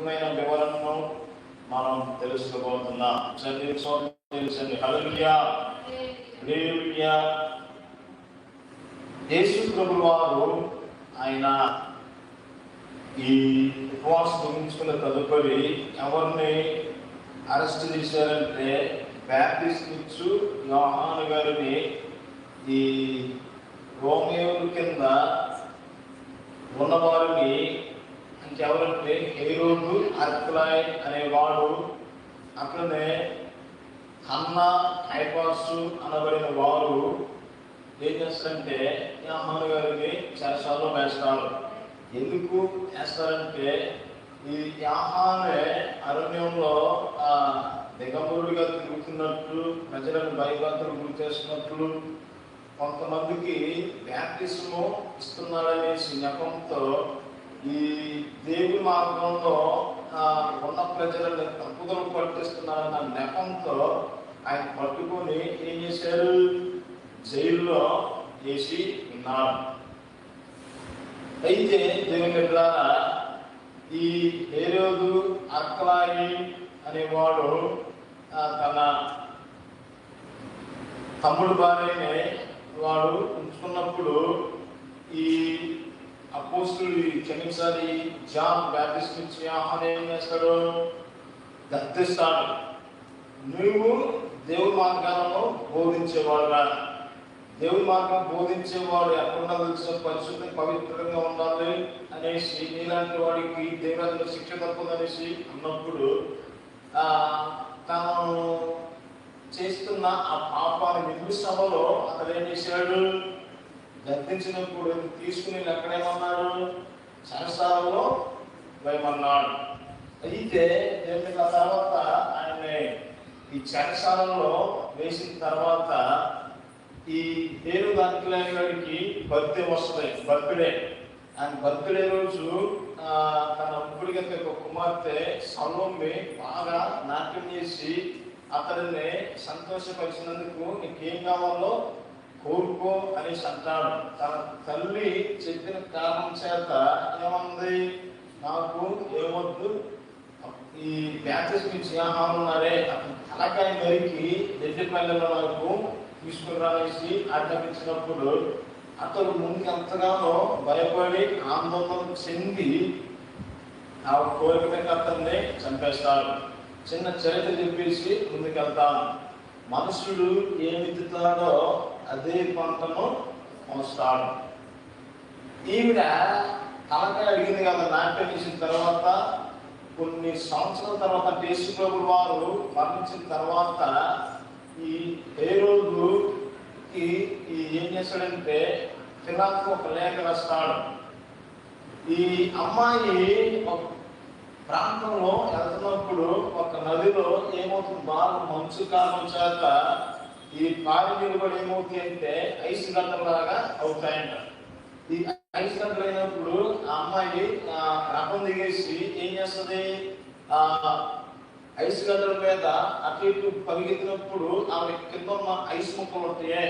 ముఖ్యమైన వివరణను మనం తెలుసుకోబోతున్నాం. హల్లెలూయా. హల్లెలూయా. యేసు ప్రభువు వారు ఆయన ఈ ఉపవాసం ముగించుకున్న తదుపరి ఎవరిని అరెస్ట్ చేశారంటే బాప్టిస్టు యోహాను గారిని ఈ రోమేయుల కింద ఉన్నవారిని ఇంకెవరంటే హేరోదు అర్కలాయ్ అనేవాడు, అట్లనే హన్నా కైపాసు అనబడిన వారు ఏం చేస్తారంటే యోహాను గారిని చెరసాలలో వేస్తారు. ఎందుకు వేస్తారంటే ఈ యోహానే అరణ్యంలో దిగంబరుడిగా తిరుగుతున్నట్లు, ప్రజలను భయభ్రాంతులకు గురి చేస్తున్నట్లు, కొంతమందికి బ్యాప్టిజము ఇస్తున్నాడనేసి నెపంతో ఈ దేవుని మార్గంలో ఉన్న ప్రజలను తప్పుదలు పట్టిస్తున్నాడన్న నెపంతో ఆయన పట్టుకొని ఏం చేశారు, జైల్లో వేసి ఉన్నారు. అయితే దేవుని బిడ్డలారా, ఈ హేరోదు అర్కలాయి అనేవాడు తన తమ్ముడు భార్యని వాడు ఉంచుకున్నప్పుడు ఈ అపోస్తులు క్షమించాలి జాన్ బాప్టిస్ట్ నుంచి యోహాను ఏం చేస్తాడు, గద్దిస్తాడు. నువ్వు దేవుని మార్గాలను బోధించేవాడుగా, దేవుని మార్గం బోధించేవాడు ఎక్కడున్నా తెలిసిన పరిశుద్ధ పవిత్రంగా ఉండాలి అనేసి, నీలాంటి వాడికి దేవుని శిక్ష తప్పదనేసి అన్నప్పుడు తను చేస్తున్న ఆ పాపాన్ని విధి సభలో అతను ఏం చేశాడు, గద్దించినప్పుడు తీసుకుని ఎక్కడేమన్నాడు, చెరసాలలో వేయమన్నాడు. అయితే దేవుని ఆ తర్వాత ఆయన్ని ఈ చెరసాలలో వేసిన తర్వాత ఈ హేరోదు అర్కలాయి గారికి బర్త్డే వస్తుంది. ఆయన బర్త్డే రోజు తన ముగ్గురికి ఒక కుమార్తె సలోమి బాగా నాట్యం చేసి అతడిని సంతోషపరిచినందుకు నీకేం కావాలో కోరుకో అనేసి అంటాడు. తన తల్లి చెప్పిన కారణం చేత ఏమంది, నాకు ఏమొద్దు, ఈ బ్యాప్టిజం ఇచ్చి యోహాను ఉన్నాడే అతను తలకాయ నరికి రెడ్డిపల్లెలో నాకు తీసుకురానేసి ఆజ్ఞాపించినప్పుడు అతడు ముందుకు ఎంతగానో భయపడి ఆందోళన చెంది ఆ కోరిక మీద అతన్ని చంపేస్తాడు. చిన్న చరిత్ర చెప్పేసి ముందుకెళ్తాను. మనుషుడు ఏమి విత్తుతాడో అదే పంటను మోస్తాడు. ఈవిడ తలకాయ అడిగింది కదా, నాట్యం చేసిన తర్వాత కొన్ని సంవత్సరాల తర్వాత యేసు ప్రభువు వారు మరణించిన తర్వాత ఈ హేరోదుకి ఏం చేస్తాడంటే ఫిలాతు ఒక లేఖ రాస్తాడు. ఈ అమ్మాయి ఒక ప్రాంతంలో వెళ్తున్నప్పుడు ఒక నదిలో ఏమవుతుంది, బాగా మంచు కారణం చేత ఈ పారి నీళ్ళు కూడా ఏమవుతాయి అంటే ఐస్ గడ్డలాగా అవుతాయంట. ఈ ఐస్ గడ్డలు అయినప్పుడు ఆ అమ్మాయి రకం దిగేసి ఏం చేస్తుంది, ఐస్ గడ్డల మీద అటు ఇటు పరిగెత్తినప్పుడు ఆమె కింద ఉన్న ఐస్ ముక్కలు ఉంటాయి.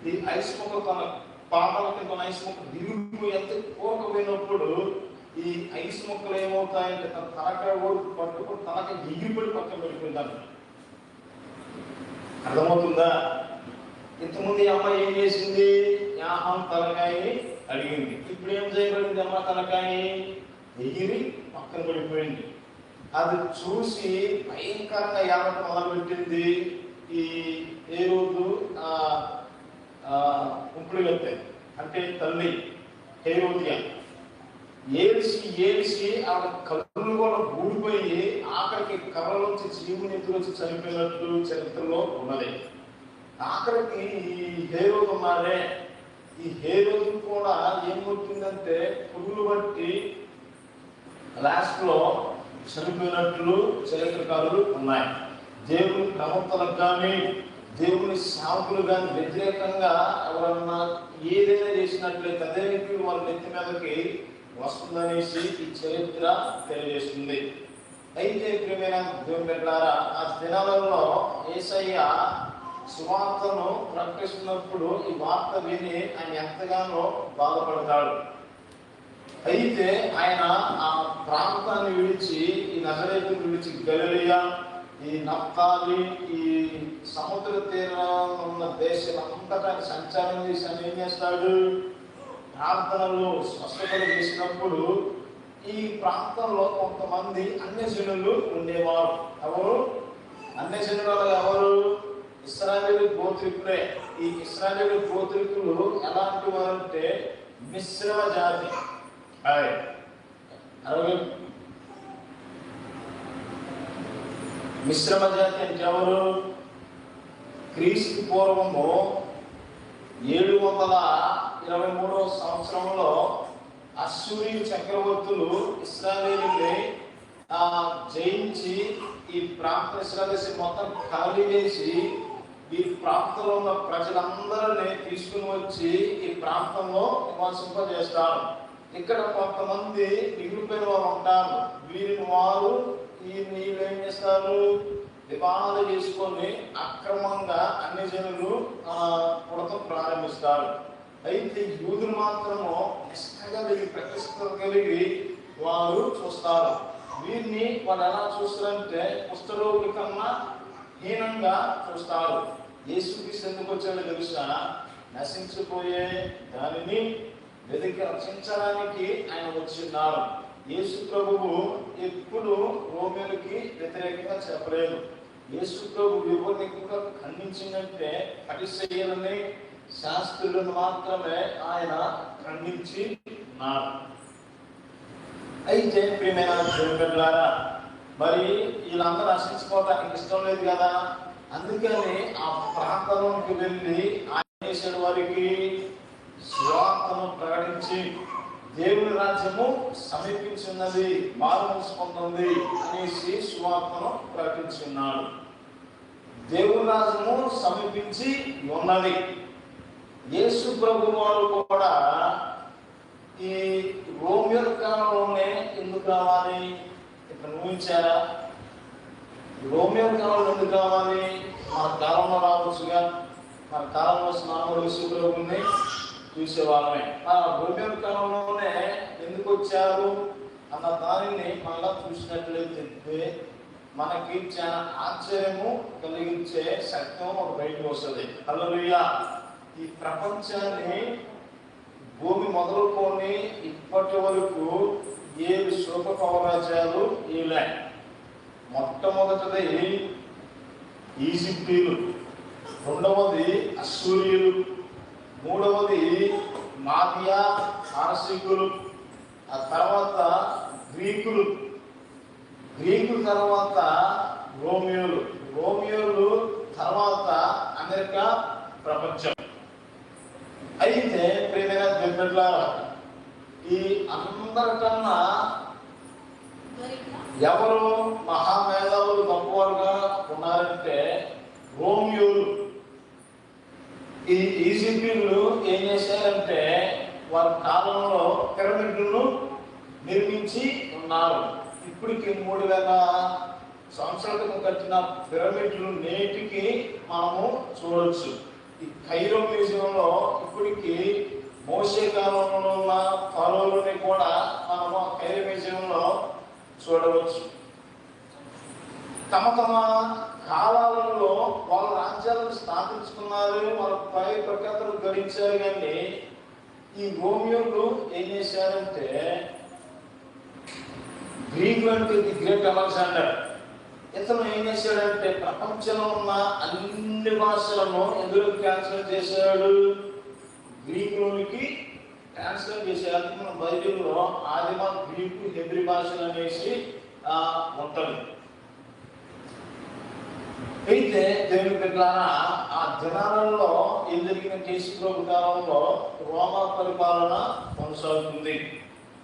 ఈ ఐస్ ముక్కలు తన పాదాల కింద ఐస్ ముక్క దిగిపోయి ఎంత కోకపోయినప్పుడు ఈ ఐస్ ముక్కలు ఏమవుతాయంటే తన తలకాయ ఓడికి పట్టుకుని తలకాయ ఎగిరిపడి పక్కన పెట్టుకుంటాను. అర్థమవుతుందా? ఇంతకుముందు ఈ అమ్మాయి ఏం చేసింది, యోహాను తలకాయని అడిగింది. ఇప్పుడు ఏం చేయబడింది, అమ్మ తలకాయ ఎగిరి పక్కన పడిపోయింది. అది చూసి భయంకరంగా ఏడవడం మొదలుపెట్టింది. ఈ హేరోదు ఉంపుడు వెళ్తే అంటే తల్లి హేరోదియా ఏడిసి ఆవిడ కళ్ళు కూడా ఊడిపోయి ఆఖరికి కర్రలోంచి జీవుని ఎదురొచ్చి చనిపోయినట్లు చరిత్రలో ఉన్నది. ఆఖరికి ఈ హేరోదు ఉన్నాడే, ఈ హేరోదు కూడా ఏమవుతుందంటే పురుగులు బట్టి లాస్ట్ లో చనిపోయినట్లు చరిత్రకారులు ఉన్నాయి. దేవుని ప్రవక్తలకు కానీ దేవుని సేవకులు కానీ వ్యతిరేకంగా ఎవరన్నా ఏదైనా చేసినట్లయితే అదే వ్యక్తులు వాళ్ళ నెత్తి మీదకి వస్తుందనేసి ఈ చరిత్ర తెలియజేస్తుంది. అయితే ప్రియమైన దేవుని బిడ్డలారా, ఆ దినాలలో యేసయ్య సువార్తను ప్రకటిస్తున్నప్పుడు ఈ వార్త విని ఆయన ఎంతగానో బాధపడతాడు. అయితే ఆయన ఆ ప్రాంతాన్ని విడిచి ఈ నజరేతు విడిచి గలిలయ, ఈ నఫ్తాలి, ఈ సముద్ర తీరం ఉన్న దేశం అంతటా సంచారం చేసి అని ఏం చేస్తాడు? ప్రార్థనలు స్వస్థతలు చేసినప్పుడు ఈ ప్రాంతంలో కొంతమంది అన్యజనులు ఉండేవారు. ఎవరు అన్యజనులు? ఎవరు? ఇశ్రాయేలు గోత్రికులే. ఈ ఇశ్రాయేలు గోత్రికులు ఎలాంటి వారంటే మిశ్రమ జాతి. మిశ్రమ జాతి అంటే ఎవరు? క్రీస్తు పూర్వము 723వ సంవత్సరంలో అశ్షూరీ చక్రవర్తులు ఇశ్రాయేలుని జయించి ఈ ప్రాంత ఇశ్రాయేలు మొత్తం ఖాళీ చేసి ఈ ప్రాంతంలో ఉన్న ప్రజలందరినీ తీసుకుని వచ్చి ఈ ప్రాంతంలో నివాసింపజేస్తారు. ఇక్కడ కొంతమంది మిగిలిపోయిన వారు ఉంటారు. వీరిని వారు వీళ్ళు ఏం చేస్తారు? వివాహాలు చేసుకొని అక్రమంగా అన్ని జనులు పుడతం ప్రారంభిస్తారు. అయితే యూదులు మాత్రము నిష్ఠగా ప్రతిష్ట కలిగి వారు చూస్తారు. వీరిని వాళ్ళు ఎలా చూస్తారంటే కుష్ఠరోగుల కన్నా హీనంగా చూస్తారు. యేసుక్రీస్తు ఎందుకు వచ్చాడో తెలుసా? నశించిపోయే దానిని వెతికి రక్షించడానికి ఆయన వచ్చిన్నారు. యేసు ప్రభువు ఎప్పుడు రోమేలకి వ్యతిరేకంగా చెప్పలేదు. యేసు ప్రభు వివరణగా ఖండించిందంటే పరిసయ్యులని, శాస్త్రులను మాత్రమే ఆయన ఖండించి ఉన్నారు. అయితే ప్రియమైన దేవులారా, మరి వీళ్ళందరూ నశించుకోవడానికి ఇష్టం లేదు కదా. అందుకని ఆ ప్రాంతంలోకి వెళ్ళి ఆయన చేసిన వారికి సువార్తను ప్రకటించి దేవుని రాజ్యము సమీపించున్నది, మారు మూసుకుంటుంది అనేసి సువార్తను ప్రకటించున్నాడు. దేవుని రాజ్యము సమీపించి ఉన్నది. యేసు ప్రభు వారు కూడా ఈ రోమియో కాలంలోనే ఎందుకు కావాలి? ఇక్కడ ఊహించారా? రోమియో కాలంలో ఎందుకు కావాలి? మన కాలంలో రావచ్చుగా. మన కాలంలో స్నానం యేసు ప్రభుని చూసేవాళ్ళమే. రోమియో కాలంలోనే ఎందుకు వచ్చారు అన్న దానిని మళ్ళా చూసినట్లయితే మనకి చాలా ఆశ్చర్యము కలిగించే సత్యం ఒక బయటకు వస్తుంది. హల్లెలూయా. ఈ ప్రపంచాన్ని భూమి మొదలుకొని ఇప్పటి వరకు 7 శోకపవరాజ్యాలు ఇలా. మొట్టమొదటిది ఈజిప్టీలు, రెండవది అశ్షూరీయులు, మూడవది మాదియా పారసీకులు, ఆ తర్వాత గ్రీకులు, గ్రీకుల తర్వాత రోమియోలు, రోమియోలు తర్వాత అమెరికా ప్రపంచం. అయితే ప్రియమైన దేవులారా, ఈ అందరికన్నా ఎవరు మహామేధావులు గొప్పవారుగా ఉన్నారంటే రోమియోలు. ఈ ఈజిప్షియన్లు ఏం చేశారంటే వారి కాలంలో పిరమిడ్లను నిర్మించి ఉన్నారు. ఇప్పటికి 3000 సంవత్సరాల క్రితం కట్టిన పిరమిడ్లు నేటికి మనము చూడవచ్చు. ఈ కైరో మ్యూజియంలో ఇప్పటికి మోసే కాలంలో ఉన్న ఫరోలని కూడా మనము కైరో మ్యూజియంలో చూడవచ్చు. తమ తమ కాలాలలో వాళ్ళ రాజ్యాలను స్థాపించుకున్నారు, వాళ్ళ పై ప్రఖ్యాతలు గడించారు. కానీ ఈ రోమియోలు ఏం చేశారంటే గ్రీక్ అంటే ది గ్రేట్ అలెగ్జాండర్, ఇతను ఏం చేశాడంటే ప్రపంచంలో ఉన్న అన్ని భాషలను ఎందులో ట్రాన్స్లేట్ చేశాడు? గ్రీకులోనికి ట్రాన్స్లేట్ చేశాడు. మన బైబిల్లో ఆదిమ గ్రీకు హెబ్రీ భాషలు అనేసి ఉంటుంది. అయితే దేవుని బిడ్డలారా, ఆ దినాలలో ఏం జరిగిన కేసుప్రభు కాలంలో రోమా పరిపాలన కొనసాగుతుంది.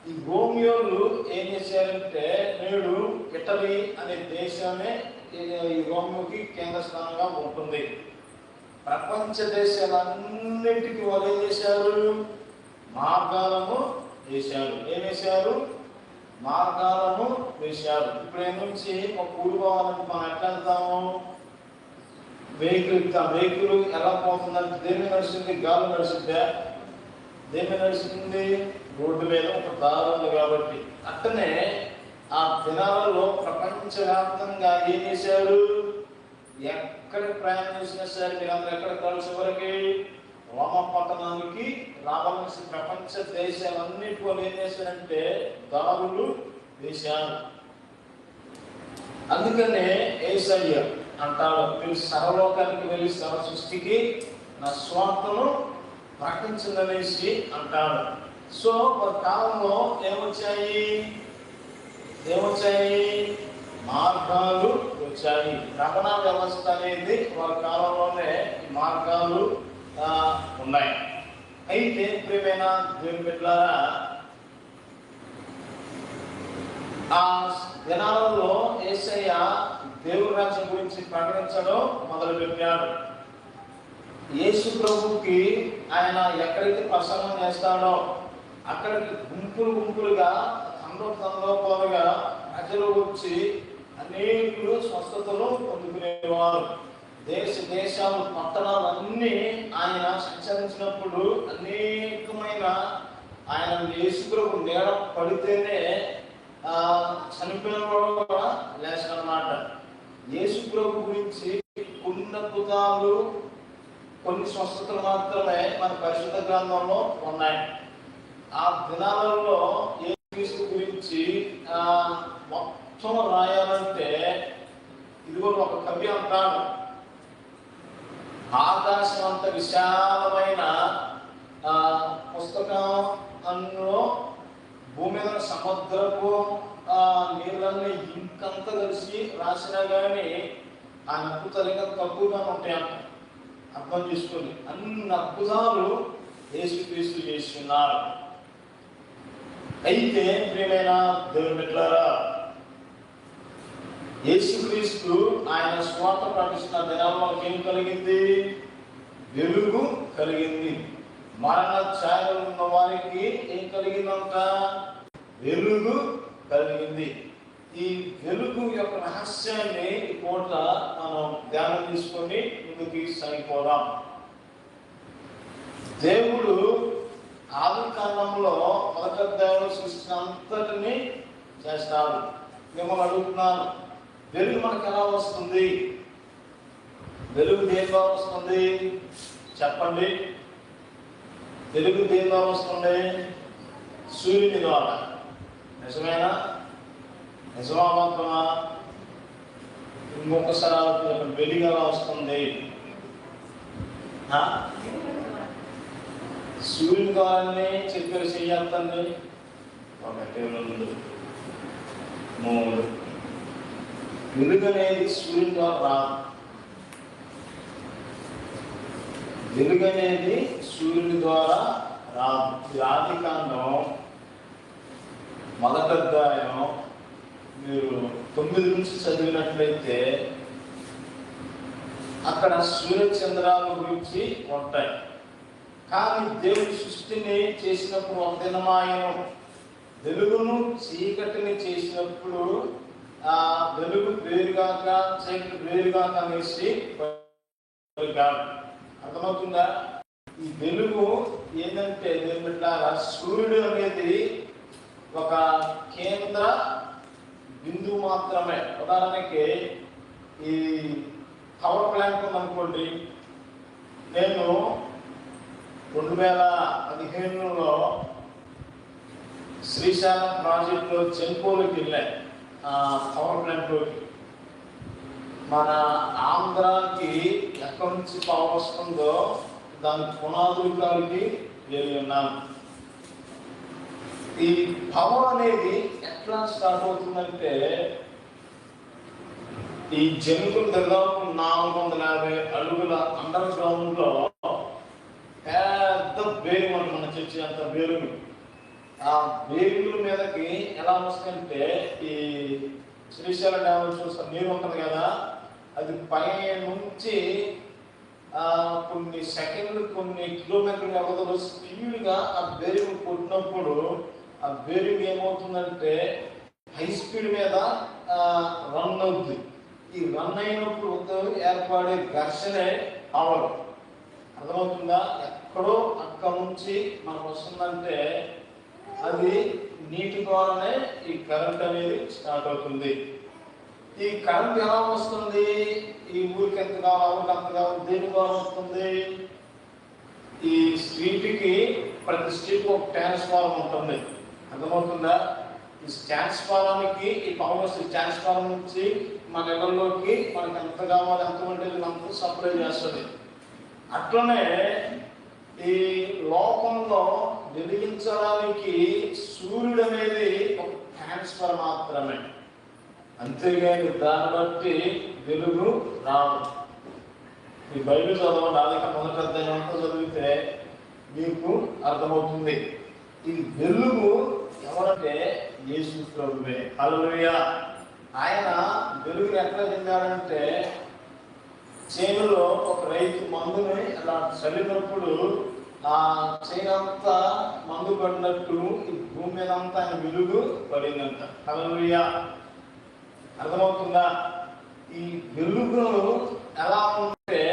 ఈ రోమియోలు ఏం చేశారంటే నేడు ఇటలీ అనే దేశమే ఈ రోమియోకి కేంద్ర స్థానంగా ఉంటుంది. ప్రపంచ దేశాలన్నింటికి వాళ్ళు ఏం చేశారు? మార్గాలను వేశారు. ఏం వేశారు? మార్గాలను వేశారు. ఇప్పుడు ఏం నుంచి ఒక ఊరు పోవాలంటే మనం ఎట్లా వెళ్తాము? వెహికల్ ఎలా పోతుందంటే దేని నడుస్తుంది? గాలి నడుస్తుందా? దేని నడుస్తుంది? రోడ్డు మీద ఒక దారి ఉంది కాబట్టి. అట్టనే ఆ దినాలలో ప్రపంచవ్యాప్తంగా ఏం చేశారు? ఎక్కడికి ప్రయాణం చేసినా సరే మీరందరూ ఎక్కడ కలిసి వరకు రోమ పట్టణానికి రావాల్సిన ప్రపంచ దేశాలన్నిటిలో ఏం చేశారంటే దారులు వేశారు. అందుకనే యేసయ్య అంటాడు, మీరు సర్వలోకానికి వెళ్ళి సర్వ సృష్టికి నా స్వార్థను ప్రకటించిందనేసి అంటాడు. సో ఒక కాలంలో ఏమొచ్చాయి? మార్గాలు వచ్చాయి. రవాణా వ్యవస్థ అనేది వారి కాలంలోనే ఈ మార్గాలు ఉన్నాయి. అయితే ప్రియమైన దేవుని బిడ్డలారా, ఆ దినాలలో యేసయ్య దేవుని రాజ్యం గురించి ప్రకటించడం మొదలుపెట్టాడు. యేసు ప్రభుకి ఆయన ఎక్కడైతే ప్రసంగం చేస్తాడో అక్కడికి గుంపులుగా తండోపాలుగా ప్రజలు వచ్చి అనేకులు స్వస్థతలు పొందుకునేవారు. దేశాలు పట్టణాలన్నీ ఆయన సంచరించినప్పుడు అనేకమైన ఆయన యేసు ప్రభు నీడ పడితేనే చనిపోయిన కూడా లేచనమాట. యేసు ప్రభు గురించి కొన్ని అద్భుతాలు, కొన్ని స్వస్థతలు మాత్రమే మన పరిశుద్ధ గ్రంథంలో ఉన్నాయి. ఆ దినాలలో యేసు గురించి మొత్తం రాయాలంటే ఇదిగో ఒక కవి అంటాడు, ఆకాశం అంత విశాలమైన పుస్తకంలో భూమి మీద సముద్రపు నీళ్ళన్నీ ఇంకంతా కలిసి రాసినా కానీ ఆ అద్భుతాలు ఇంకా తక్కువగా ఉంటాయంట. అర్థం చేసుకొని అన్ని అద్భుతాలు యేసుక్రీస్తు చేస్తున్నారు. అయితే ప్రియమైన దేవుని బిడ్డలారా, యేసుక్రీస్తు ఆయన స్వార్థ ప్రకటిస్తున్న దినాల్లో ఏం కలిగింది? వెలుగు కలిగింది. మరణ ఛాయలు ఉన్న వారికి ఏం కలిగిందంట? వెలుగు కలిగింది. ఈ వెలుగు యొక్క రహస్యాన్ని ఈ పూట మనం ధ్యానం తీసుకొని ముందుకు సాగిపోదాం. దేవుడు ఆది కాలంలో మొదటి అధ్యాయంలో సృష్టి అంతటిని చేస్తాడు. మిమ్మల్ని అడుగుతున్నాను, వెలుగు మనకు ఎలా వస్తుంది? వెలుగు దేని ద్వారా వస్తుంది? చెప్పండి. వెలుగు దేని ద్వారా వస్తుంది? సూర్యుని ద్వారా. నిజమేనా? నిజమా మాత్రమా? ఇంకొకసారి వెలుగు ఎలా వస్తుంది? సూర్యుని ద్వారానే చెప్పారు చెయ్యాలండి. 1 2 3 వెలుగు అనేది సూర్యుని ద్వారా రాదు. వెలుగు అనేది సూర్యుని ద్వారా రాదు. ఆది కాండం మొదటి అధ్యాయం మీరు 9 నుంచి చదివినట్లయితే అక్కడ సూర్యచంద్రాల గురించి ఉంటాయి. కానీ దేవుడి సృష్టిని చేసినప్పుడు ఒక దినమాయను వెలుగును చీకటిని చేసినప్పుడు ఆ వెలుగు వేరుగాక చీకటి వేరుగాక అనేసి అర్థమవుతుందా? ఈ వెలుగు ఏంటంటే సూర్యుడు అనేది ఒక కేంద్ర బిందువు మాత్రమే. ఉదాహరణకి ఈ పవర్ ప్లాంట్ ఉందనుకోండి. నేను 2015లో శ్రీశైలం ప్రాజెక్టులో చెంపోలోకి వెళ్ళాను. పవర్ ప్లాంట్లోకి మన ఆంధ్రాకి ఎక్కడి నుంచి పవర్ వస్తుందో దాని పునాదులకి వెళ్ళి ఉన్నాను. ఈ పవర్ అనేది ఎట్లా స్టార్ట్ అవుతుందంటే ఈ జంతువులు దాదాపు 450 అడుగుల అండర్ గ్రౌండ్ లో పెద్ద బేరు మన చర్చి అంత బేరులు. ఆ బేరుల మీదకి ఎలా వస్తుందంటే ఈ శ్రీశైలం డ్యామ్ చూస్తే నీరు ఉంటుంది కదా, అది పై నుంచి కొన్ని సెకండ్లు కొన్ని కిలోమీటర్ల వ్యవధిలో స్పీడ్గా ఆ బేరింగ్ కొట్టినప్పుడు ఆ బేరింగ్ ఏమవుతుందంటే హై స్పీడ్ మీద రన్ అవుతుంది. ఈ రన్ అయినప్పుడు ఏర్పడే ఘర్షణే పవర్. అర్థమవుతుందా? ఎక్కడో అక్కడ నుంచి మనకు వస్తుందంటే అది నీటి ద్వారానే ఈ కరెంట్ అనేది స్టార్ట్ అవుతుంది. ఈ కరెంట్ ఎలా వస్తుంది? ఈ ఊరికి ఎంత కావాలి, ఊరికి అంత కావాలి, దేని ద్వారా వస్తుంది? ఈ స్ట్రీట్కి ప్రతి స్ట్రీట్ ఒక ట్రాన్స్ఫార్మర్ ఉంటుంది. అర్థమవుతుందా? ఈ ట్రాన్స్ఫార్మర్కి ఈ పవర్ వస్తుంది. ట్రాన్స్ఫార్మర్ నుంచి మన ఇళ్లలోకి మనకి ఎంత కావాలి, ఎంత వోల్టేజ్ అంత సప్లై చేస్తుంది. అట్లనే ఈ లోకంలో వెలిగించడానికి సూర్యుడు అనేది ఒక ట్రాన్స్ఫర్ మాత్రమే, అంతేగాని దాన్ని బట్టి వెలుగు రాదు. ఈ బైబిల్ చదవండి, ఆదికాండం మొదటి అధ్యాయం అంతా చదివితే మీకు అర్థమవుతుంది. ఈ వెలుగు ఎవరంటే యేసు ప్రభువే. హల్లెలూయా. ఆయన వెలుగు ఎట్లా చెందాడంటే, చేనులో ఒక రైతు మందుని అలా చల్లినప్పుడు ఆ చేనంతా మందు పడినట్టు ఈ భూమి మీద అంతా ఆయన వెలుగు పడిందంట. హల్లెలూయా. అర్థమవుతుందా? ఈ వెలుగును ఎలా ఉంటే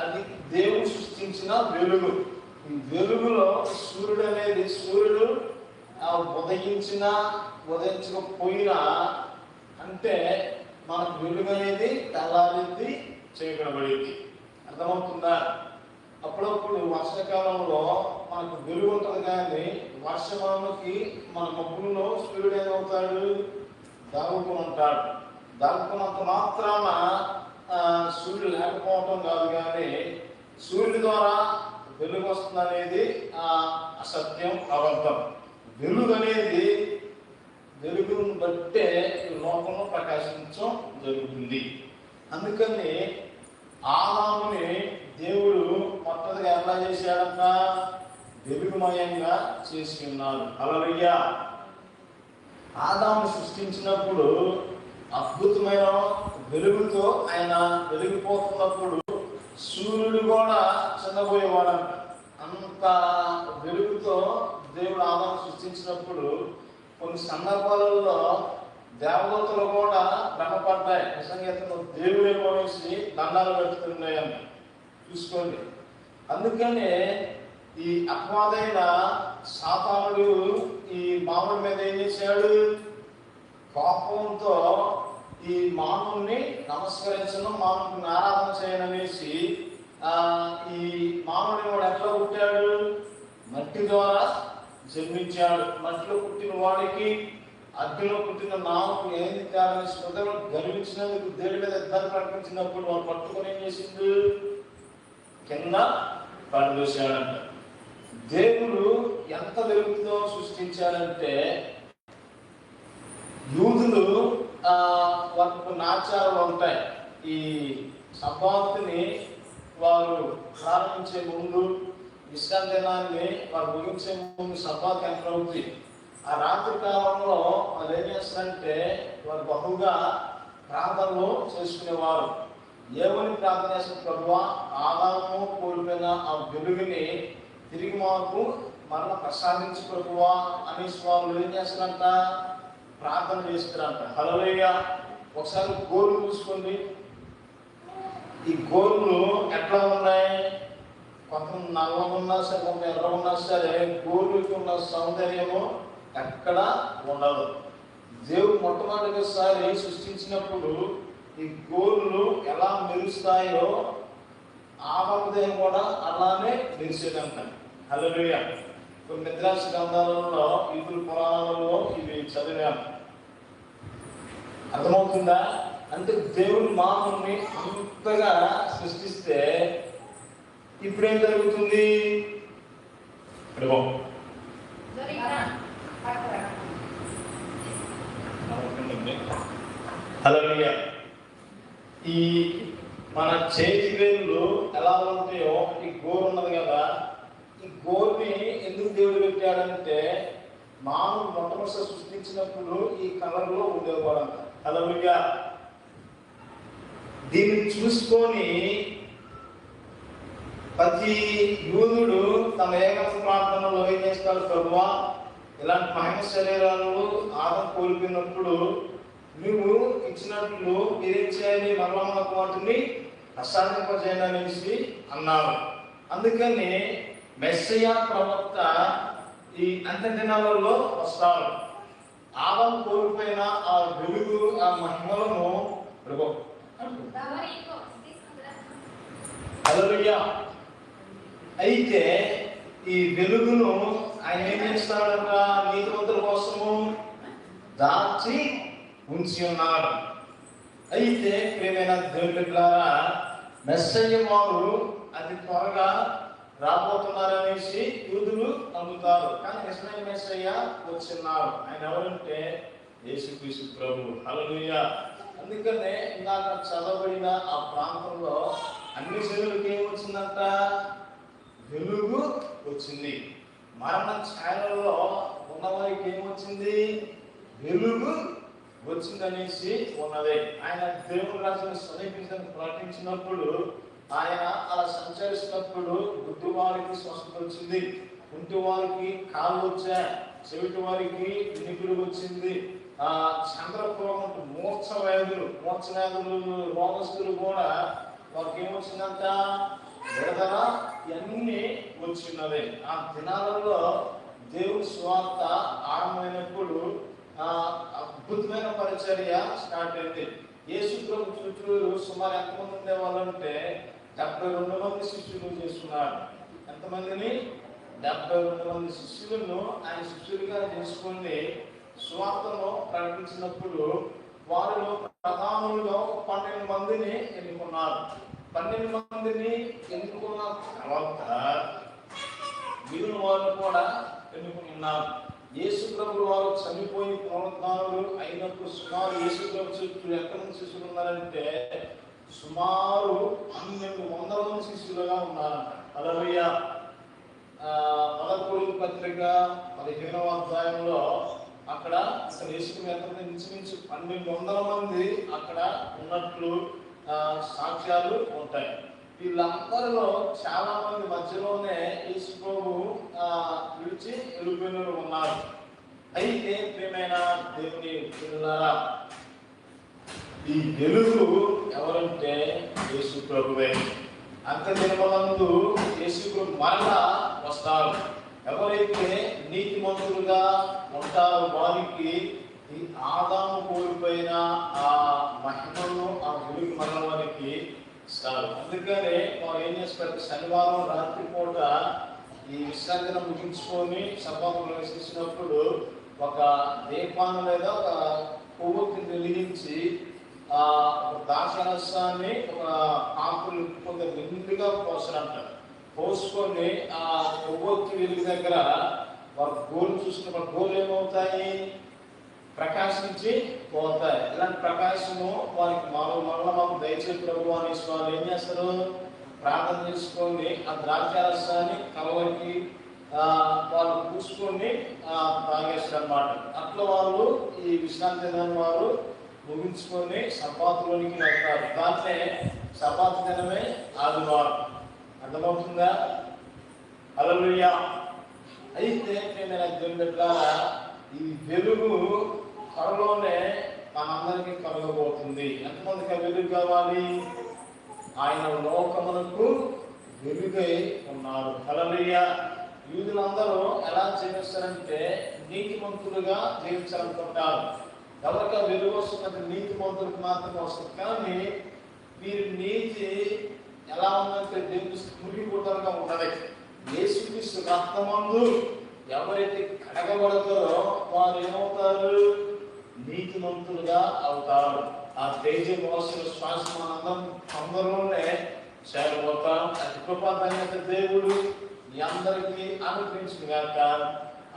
అది దేవుడు సృష్టించిన వెలుగు. ఈ వెలుగులో సూర్యుడు అనేది, సూర్యుడు ఉదయించకపోయినా అంటే మనకు వెలుగు అనేది తెల్లారింది చేయబడింది. అర్థమవుతుందా? అప్పుడప్పుడు వర్షాకాలంలో మనకు వెలుగు ఉంటుంది, కానీ వర్షకాలంకి మన మబ్బుల్లో సూర్యుడు ఏమవుతాడు? దాగుకుని ఉంటాడు. దాగుకున్నంత మాత్రాన సూర్యుడు లేకపోవటం కాదు, కానీ సూర్యుడి ద్వారా వెలుగు వస్తుంది అనేది అసత్యం, అబద్ధం. వెలుగు అనేది వెలుగును బట్టే లోకంలో ప్రకాశించడం జరుగుతుంది. అందుకని ఆదాముని దేవుడు మొట్టమొదటిగా ఎలా చేశాడంట? వెలుగుమయంగా చేసి ఉన్నాడు. హల్లెలూయా. ఆదాముని సృష్టించినప్పుడు అద్భుతమైన వెలుగుతో ఆయన వెలిగిపోతున్నప్పుడు సూర్యుడు కూడా చెందబోయేవాడంట. అంత వెలుగుతో దేవుడు ఆదాము సృష్టించినప్పుడు కొన్ని సందర్భాలలో దేవదూతలు కూడా భ్రమపడ్డాయి. నిజంగా దేవుడే పోసి దండాలు పెడుతున్నాయని చూసుకోండి. అందుకనే ఈ అపవాదైన సాతానుడు ఈ మానవుడి మీద ఏం చేశాడు? కోపంతో ఈ మానవుని నమస్కరించడం, మానవుని ఆరాధన చేయననేసి ఈ మానవుని వాడు ఎట్లా పుట్టాడు? మట్టి ద్వారా జన్మించాడు. మట్టిలో పుట్టిన వాడికి అగ్నిలో పుట్టిన నాకు ఏంది కారణం? హృదయంలో గర్వించినందుకు దేవుడి మీద ఇద్దరు ప్రకటించినప్పుడు వాడు పట్టుకొని ఏం చేసిండు? కింద పడదోశాడంట. దేవుడు ఎంత వెలుగుతో సృష్టించాడంటే, యూదులు వారికి కొన్ని ఆచారాలు ఉంటాయి. ఈ సబ్బాతుని వారు ప్రారంభించే ముందు, విశ్రాంతి దినాన్ని వారు ముగించే ముందు సబ్బాత్ ఎంత అవుతుంది. ఆ రాత్రి కాలంలో వాళ్ళు ఏం చేస్తారంటే వారు బహుగా ప్రార్థనలు చేసుకునేవారు. ఏమని ప్రార్థన చేసిన? ప్రభువా, ఆదాము కోల్పోయిన ఆ వెలుగుని తిరిగి మాకు మరలా ప్రసాదించి ప్రభువా అనేసి వాళ్ళు ఏం చేస్తారంట? ప్రార్థన చేస్తారంట. హల్లెలూయా. ఒకసారి గోర్లు చూసుకోండి. ఈ గోర్లు ఎట్లా ఉన్నాయి? కొంత నల్లగా ఉన్నా సరే, కొంత ఎర్ర ఉన్నా సరే, గోర్లకి ఉన్న సౌందర్యము ఎక్కడ ఉండదు. దేవుడు మొట్టమొదటిసారి సృష్టించినప్పుడు ఈ గోర్లు ఎలా మెరుస్తాయో ఆమదేహం కూడా అలానే మెరిసేదంట. హల్లెలూయా. కొన్ని మిద్రాస్ గ్రంథాలలో, యూదుల పురాణాలలో ఇవి చదివాను. అర్థమవుతుందా? అంటే దేవుడు మానవుని అంతగా సృష్టిస్తే ఇప్పుడేం జరుగుతుంది? హల్లెలూయా. ఈ మన చేతి వేళ్ళు ఎలా ఉంటాయో, ఈ గోరు ఉన్నది కదా, ఈ గోరుని ఎందుకు దేవుడు పెట్టాడంటే మానవుడు మొట్టమొదటి సృష్టించినప్పుడు ఈ కలర్లో ఉండేవాడంట. హల్లెలూయా. దీన్ని చూసుకొని ప్రతి యూదుడు తమ ఏకాంత ప్రార్థనలో ఏం చేస్తాడు? ప్రభువా, ఇలాంటి మహిమ శరీరాలు ఆదం కోల్పోయినప్పుడు నువ్వు ఇచ్చినట్లు మీరేం చేయాలి? మరలా మనకు వాటిని ప్రసాదింపజేయండి అనేసి అన్నారు. అందుకని మెస్సయ్య ప్రవక్త ఈ అంత్య దినాలలో వస్తారు. ఆదాము కోల్పోయిన ఆ వెలుగు, ఆ మహిమలను హల్లెలూయా. అయితే ఈ వెలుగును ఆయన ఏం చేస్తాడంట? నీతిమంతుల కోసము దాచి ఉంచి ఉన్నాడు. అయితే ప్రియమైన దేవుని బిడ్డలారా, మెస్సయ్య వారు అతి త్వరగా రాబోతున్నారనేసి యూదులు నమ్ముతారు. కానీ నిజమైన మెస్సయ్య వచ్చిన్నారు. ఆయన ఎవరంటే యేసుక్రీస్తు ప్రభువు. హల్లెలూయా. అందుకనే ఇందాక చదవబడిన ఆ ప్రాంతంలో అన్ని జనులకి ఏం వచ్చిందంట? వెలుగు వచ్చింది. మరణ ఛాయలలో ఉన్నవారికి ఏమొచ్చింది? వెలుగు వచ్చిందనేసి ఉన్నది. ఆయన దేవుని రాజ్యాన్ని సమీపించడానికి ప్రకటించినప్పుడు, ఆయన అలా సంచరిస్తున్నప్పుడు గుడ్డి వారికి స్వస్థత వచ్చింది, కుంటి వారికి కాళ్ళు వచ్చాయి, చెవిటి వారికి వినికిడి వచ్చింది. చంద్రపురం మూర్ఛ వ్యాధులు రోగస్తులు కూడా వారికి ఏమొచ్చిందంట? విడుదల ఇవన్నీ వచ్చినది. ఆ దినాలలో దేవుని సువార్త ఆరంభమైనప్పుడు అద్భుతమైన పరిచర్య స్టార్ట్ అయింది. యేసు ప్రభు చుట్టూ సుమారు ఎంతమంది ఉండేవాళ్ళంటే 72 మంది శిష్యులు చేసుకున్నారు. ఎంతమందిని? 72 మంది శిష్యులను ఆయన శిష్యులుగా చేసుకుని సువార్తను ప్రకటించినప్పుడు వారిలో ప్రధానులుగా 12 మందిని ఎన్నుకున్నారు. 12 మందిని ఎన్నుకున్న తర్వాత మిగిలిన వారిని కూడా ఎన్నుకున్నారు. యేసు ప్రభు వారు చనిపోయి పునరుద్ధానులు అయినప్పుడు సుమారు యేసు ప్రభు చుట్టూ ఎక్కడి నుంచి శిష్యులు ఉన్నారంటే సుమారు 1200 మంది శిష్యులుగా ఉన్నారంట. హల్లెలూయా. మొదటి పత్రిక 15వ అధ్యాయంలో అక్కడ యేసు ఎంతమంది ఇంచుమించు 1200 మంది అక్కడ ఉన్నట్లు సాక్ష్యాలు ఉంటాయి. వీళ్ళందరిలో చాలా మంది మధ్యలోనే యేసు ప్రభు విడిచి వెళ్ళిపోయిన ఉన్నారు. అయితే ప్రియమైన దేవుని పిల్లలారా, ఈ వెలుగు ఎవరంటే యేసు ప్రభువే. అంత దినములందు యేసు ప్రభు మరలా వస్తారు. ఎవరైతే నీతిమంతులుగా ఉంటారో వారికి ఈ ఆదాము కోల్పోయిన ఆ మహిమను, ఆ వెలుగు మరల వారికి ఇస్తారు. అందుకనే మనం ఏం చేస్తారు? శనివారం రాత్రి పూట ఈ విశ్రాంతిని ముగించుకొని సభకు ప్రవేశించినప్పుడు ఒక దీపాన్ని లేదా ఒక కొవ్వొత్తిని వెలిగించి దాక్షరసాన్ని ఒక ఆకులు కొంత నిండుగా పోసరంటారు. పోసుకొని ఆ కొవ్వొత్తి వెలుగు దగ్గర వారు గోలు చూసుకున్నప్పుడు గోలు ఏమవుతాయి? ప్రకాశించి పోతాయి. ఇలాంటి ప్రకాశము వారికి మరల మాకు దయచేసి ప్రభు అనేసి వాళ్ళు ఏం చేస్తారు? ప్రార్థన చేసుకొని ఆ ద్రాక్షారసాన్ని కలవరికి వాళ్ళు పూసుకొని తాగేస్తారు అన్నమాట. అట్లా వాళ్ళు ఈ విశ్రాంతి దినాన్ని వారు ముగించుకొని సబ్బాతులోనికి వెళ్తారు. దాంట్లో సబ్బాతు దినమే ఆదివారం. అర్థమవుతుందా? హల్లెలూయా. అయితే ఈ వెలుగు త్వరలోనే మనందరికీ కలగబోతుంది. ఎంతమందికి వెలుగు కావాలి? ఆయన లోకమునకు వెలుగై ఉన్నారు. హల్లెలూయా. యూదులందరూ ఎలా జీవిస్తారంటే నీతిమంతులుగా జీవించాలనుకుంటారు. ఎవరికా వెలుగు వస్తున్నది? నీతిమంతులకు మాత్రమే వస్తుంది. కానీ వీరి నీతి ఎలా ఉందంటే దేవుని మురిగిపోతలుగా ఉన్నది. యేసుక్రీస్తు రక్తమందు ఎవరైతే కడగబడతారో వారు ఏమవుతారు? నీతిమంతులుగా అవుతారు. ఆ తేజోవాసుల శ్వాస అందరిలోనే చేరబోతాం. అతి కృపాధన్యత దేవుడు మీ అందరికీ అనుగ్రహించుగాక.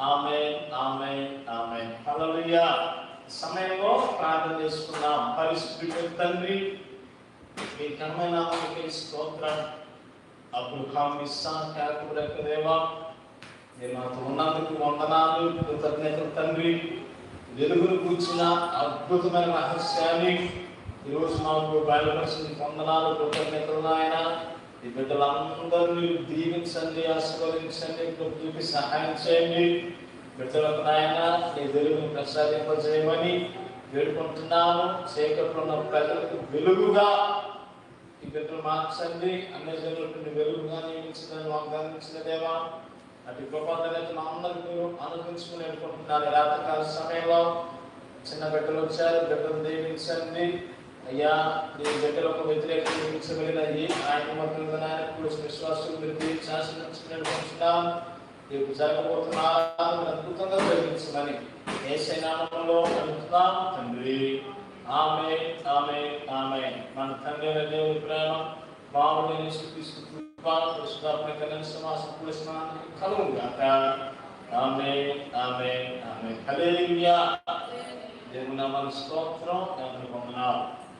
ఆమేన్, ఆమేన్, ఆమేన్. హల్లెలూయా. సమయంలో ప్రార్థన చేసుకున్నాం. పరిశుద్ధుడైన తండ్రి, మీ ఘనమైన నామమునకే స్తోత్రం. అబ్రహాము, ఇస్సాకు, యాకోబుల యొక్క దేవా, మీరు మాతో ఉన్నందుకు వందనాలు, కృతజ్ఞతలు తండ్రి. వెలుగును కూర్చున్న అద్భుతమైన రహస్యాన్ని ఈరోజు మాకు బయలుపరిచిన వందనాలు, కృతజ్ఞతలు నాయన. ఈ బిడ్డలందరినీ దీవించండి, ఆశీర్వదించండి, చూపి సహాయం చేయండి. బిడ్డలకు నాయన నీ వెలుగును ప్రసాదింపజేయమని వేడుకుంటున్నాను. చీకట్లో ఉన్న ప్రజలకు వెలుగుగా ఈ బిడ్డలు మార్చండి. అన్ని జనులకు వెలుగుగా నియమించడానికి వాగ్దానం ఇచ్చిన దేవా, అటు కృపాదనకు అందరికీ అనుభవించుకుని అనుకుంటున్నారు. రాత్రికాల సమయంలో చిన్న బిడ్డలు వచ్చారు, బిడ్డలు దీవించండి అయ్యా. నీ బిడ్డలకు వ్యతిరేకంగా దీవించబడినవి ఆయన మొత్తం విశ్వాసం మీరు తీర్చాల్సినట్టుకుంటున్నాం. రేపు జరగబోతున్నా అద్భుతంగా జరిగించమని యేసయ్య నామములో అడుగుతున్నాం తండ్రి. ఆమేన్, ఆమేన్, ఆమేన్. మన తండ్రి అయిన దేవుని ప్రేమ, మామూలు కలుగుగాక. ఆమేన్, ఆమేన్, ఆమేన్. హల్లెలూయా. దేవుని నామమున స్తోత్రం. వందనాలు.